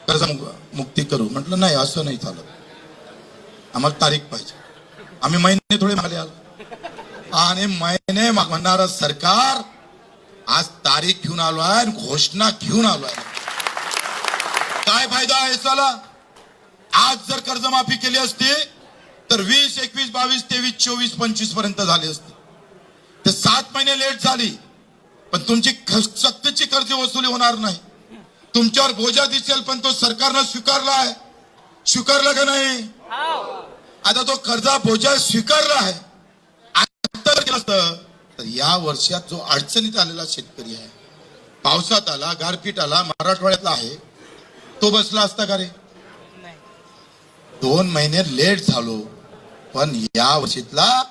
कर्ज मुक्ती करू. म्हटलं नाही, असं नाही चालत, आम्हाला तारीख पाहिजे. आम्ही महिने थोडे मागले आलो आणि महिने म्हणणारं सरकार आज तारीख घेऊन आलो आहे, घोषणा घेऊन आलो आहे. काय फायदा आहे चला? आज जर कर्जमाफी केली असती तर 20, 21, 22, 23, 24, 25 पर्यंत झाले असते. ते 7 महिने लेट झाली, पण तुमची सक्तीची कर्ज वसुली होणार नाही. तुमच्यावर बोजा दिसेल, पण तो सरकारनं स्वीकारला आहे. स्वीकारला का नाही? आता तो कर्जा बोजा स्वीकारला आहे. आता केलं असतं तर या वर्षात जो अडचणीत आलेला शेतकरी आहे, पावसात आला, गारपीट आला, मराठवाड्यातला आहे, तो बसला असता का रे? 2 महिने लेट झालो, पण या वर्षीतला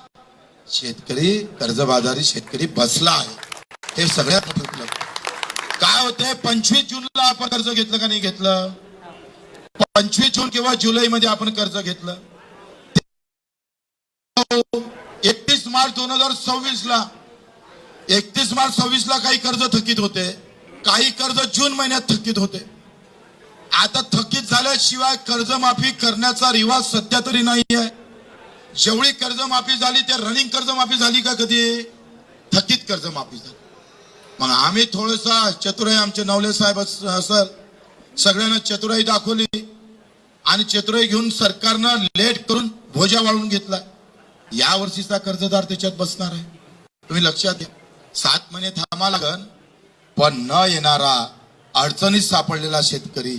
शेतकरी, कर्जबाजारी शेतकरी बसला आहे. हे सगळ्यात मोठं उपलब्ध. काय होते, 25 जूनला आपण कर्ज घेतलं का नाही घेतलं? 25 जून किंवा जुलै मध्ये आपण कर्ज घेतलं. 31 मार्च 2026 ला 31 मार्च 26 ला काही कर्ज थकीत होते, काही कर्ज जून महिन्यात थकीत होते. आता थकीत झाल्याशिवाय कर्जमाफी करण्याचा रिवाज सध्या तरी नाही आहे. जेवढी कर्जमाफी झाली त्या रनिंग कर्जमाफी झाली का कधी? थकीत कर्जमाफी झाली. मग आम्ही थोडसा चतुराई, आमचे नवले साहेब असल, सगळ्यांना चतुराई दाखवली आणि चतुराई घेऊन सरकारनं लेट करून बोजा वाढवून घेतला. या वर्षीचा कर्जदार त्याच्यात बसणार आहे. तुम्ही लक्षात घ्या. 7 महिने थांबा लागन, पण न येणारा, अडचणीत सापडलेला शेतकरी,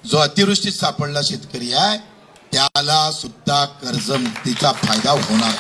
जो अतिवृष्टीत सापडला शेतकरी आहे, त्याला सुद्धा कर्जमुक्तीचा फायदा होणार.